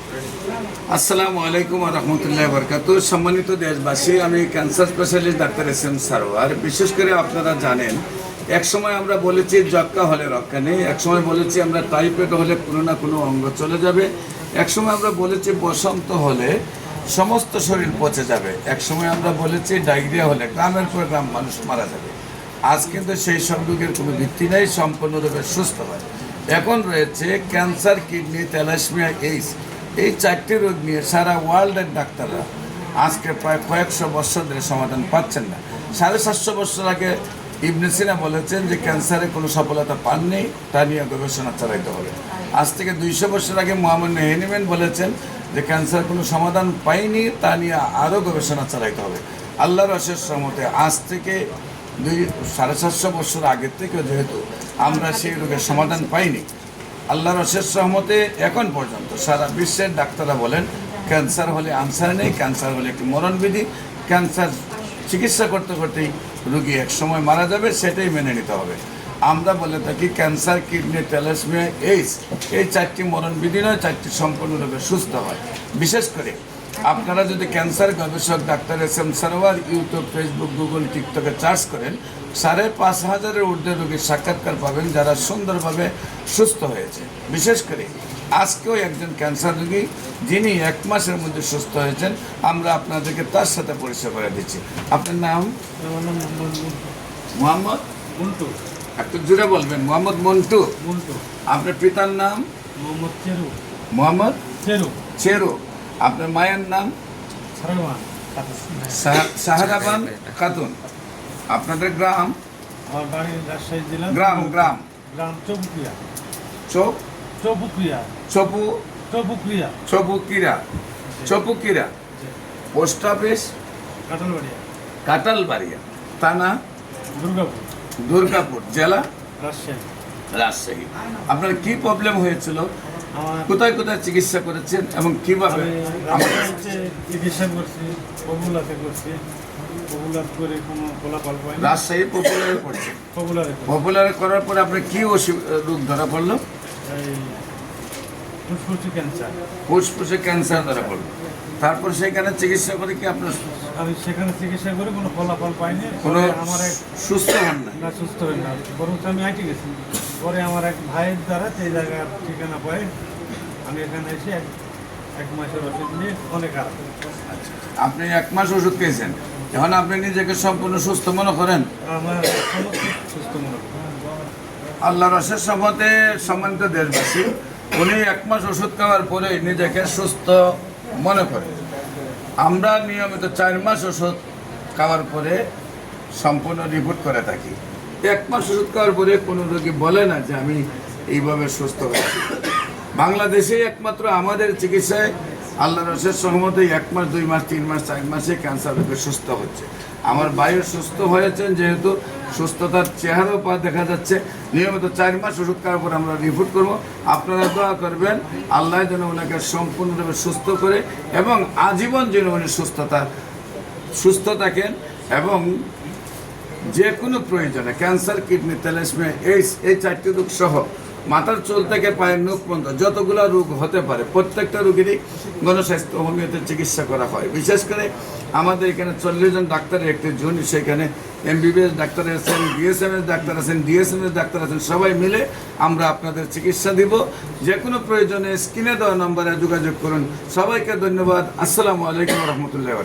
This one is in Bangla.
আসসালামু আলাইকুম রহমতুল্লাহ বরকাত। সম্মানিত দেশবাসী, আমি cancer specialist doctor SM. Sarwar. বিশেষ করে আপনারা জানেন, এক সময় আমরা বলেছি যক্কা হলে রক্ষা নেই, এক সময় বলেছি আমরা টাইফয়েড হলে কোনো না কোনো অঙ্গ চলে যাবে, এক সময় আমরা বলেছি বসন্ত হলে সমস্ত শরীর পচে যাবে, এক সময় আমরা বলেছি ডায়রিয়া হলে গ্রামের পর গ্রাম মানুষ মারা যাবে। আজ কিন্তু সেই সব রোগের কোনো ভিত্তি নেই, সম্পূর্ণরূপে সুস্থ হয়। এখন রয়েছে ক্যান্সার, কিডনি, থ্যালাসেমিয়া, এইডস, এই চারটি রোগ নিয়ে সারা ওয়ার্ল্ডের ডাক্তাররা আজকে প্রায় কয়েকশো বছর ধরে সমাধান পাচ্ছেন না। 750 বছর আগে ইবনে সিনা বলেছেন যে ক্যান্সারে কোনো সফলতা পাননি, তা নিয়ে গবেষণা চালাইতে হবে। আজ থেকে 200 বছর আগে মোহাম্মদ হেনিম্যান বলেছেন যে ক্যান্সার কোনো সমাধান পায়নি, তা নিয়ে আরও গবেষণা চালাইতে হবে। আল্লাহর অশেষ রহমতে আজ থেকে 750 বছর আগের থেকে যেহেতু আমরা সেই রোগের সমাধান পাইনি, আল্লাহর অশেষ রহমতে এখন পর্যন্ত সারা বিশ্বের ডাক্তাররা বলেন ক্যান্সার হলে আনসার নেই, ক্যান্সার হলে একটি মরণবিধি, ক্যান্সার চিকিৎসা করতে করতেই রোগী এক সময় মারা যাবে, সেটাই মেনে নিতে হবে। আমরা বলে থাকি ক্যান্সার, কিডনি, থ্যালাসেমিয়া, এইডস, এই চারটি মরণবিধি নয়, চারটি সম্পূর্ণরূপে সুস্থ হয়। বিশেষ করে আপনারা যদি ক্যান্সার গবেষক doctor SM. Sarwar YouTube, Facebook, Google, টিকটকে সার্চ করেন, 5,500-এর ঊর্ধ্বে রোগীর সাক্ষাৎকার পাবেন যারা সুন্দরভাবে সুস্থ হয়েছে। বিশেষ করে আজকেও একজন ক্যান্সার রোগী যিনি 1 মাসের মধ্যে সুস্থ হয়েছেন, আমরা আপনাদেরকে তার সাথে পরিচয় করে দিচ্ছি। আপনার নাম? মোহাম্মদ মন্টু। একটু জোরে বলবেন। মোহাম্মদ মন্টু। আপনার পিতার নাম? মোহাম্মদ চেরু। আপনার মায়ের নাম? সাহারাবান খাতুন। আপনাদের গ্রাম? গ্রাম চপুকিরা। Post office? কাটালবাড়িয়া। থানা? দুর্গাপুর। জেলা? রাজশাহী। আপনার কি প্রবলেম হয়েছিল? কোথায় কোথায় চিকিৎসা করেছেন এবং কিভাবে? চিকিৎসা করছি, রাজশাহী পপুলারে করছেন। পপুলারে করার পরে আপনার কি রোগ ধরা পড়লো? ফুসফুসে ক্যান্সার ধরা পড়লো। তারপর সেখানে চিকিৎসা করে কি আপনার? আমি সেখানে চিকিৎসা করে কোনো ফলাফল পাইনি। কোনো আমার সুস্থ হন না, সুস্থ হন না, বরং আমি আইটি গেছি। পরে আমার এক ভাইয়ের দ্বারা সেই জায়গার ঠিকানা পাই, আমি এখানে এসে 1 মাসের ওষুধ নিয়ে অনেক আরাম। আপনি 1 মাস ওষুধ খেয়েছেন, এখন আপনি নিজেকে সম্পূর্ণ সুস্থ মনে করেন? আমার সুস্থ মনে করেন। আল্লাহর অশেষ রহমতে সম্মানিত দেশবাসী, উনি 1 মাস ওষুধ খাওয়ার পরে নিজেকে সুস্থ মনে করেন। আমরা নিয়মিত 4 মাস ওষুধ খাওয়ার পরে সম্পূর্ণ রিপোর্ট করে থাকি। 1 মাস ওষুধ খাওয়ার পরে কোনো রোগী বলে না যে আমি এইভাবে সুস্থ হয়েছি। বাংলাদেশে একমাত্র আমাদের চিকিৎসায় আল্লাহর অশেষ রহমতে 1 মাস, 2 মাস, 3 মাস, 4 মাসে ক্যান্সার রোগে সুস্থ হচ্ছে। আমার ভাইও সুস্থ হয়েছেন, যেহেতু সুস্থতার চেহারাও দেখা যাচ্ছে। নিয়মিত 4 মাস ওষুধ খাওয়ার পর আমরা রিপোর্ট করব। আপনারা দোয়া করবেন আল্লাহ যেন ওনাকে সম্পূর্ণভাবে সুস্থ করে এবং আজীবন যেন উনি সুস্থ থাকেন এবং যে কোনো প্রয়োজনে ক্যান্সার, কিডনি, থ্যালাসেমিয়া, এইডস, এই 4টি রোগ সহ মাথার চুল থেকে পায়ের নখ পর্যন্ত যতগুলো রোগ হতে পারে প্রত্যেকটা রোগীরই গণস্বাস্থ্য হোমিওতে চিকিৎসা করা হয়। বিশেষ করে আমাদের এখানে 40 জন ডাক্তারের একটি জোন, সেখানে MBBS ডাক্তার আছেন, BSMS ডাক্তার আছেন, DSMS ডাক্তার আছেন, সবাই মিলে আমরা আপনাদের চিকিৎসা দিব। যে কোনো প্রয়োজনে স্ক্রিনে দেওয়া নম্বরে যোগাযোগ করুন। সবাইকে ধন্যবাদ। আসসালামু আলাইকুম রহমতুল্লাহ।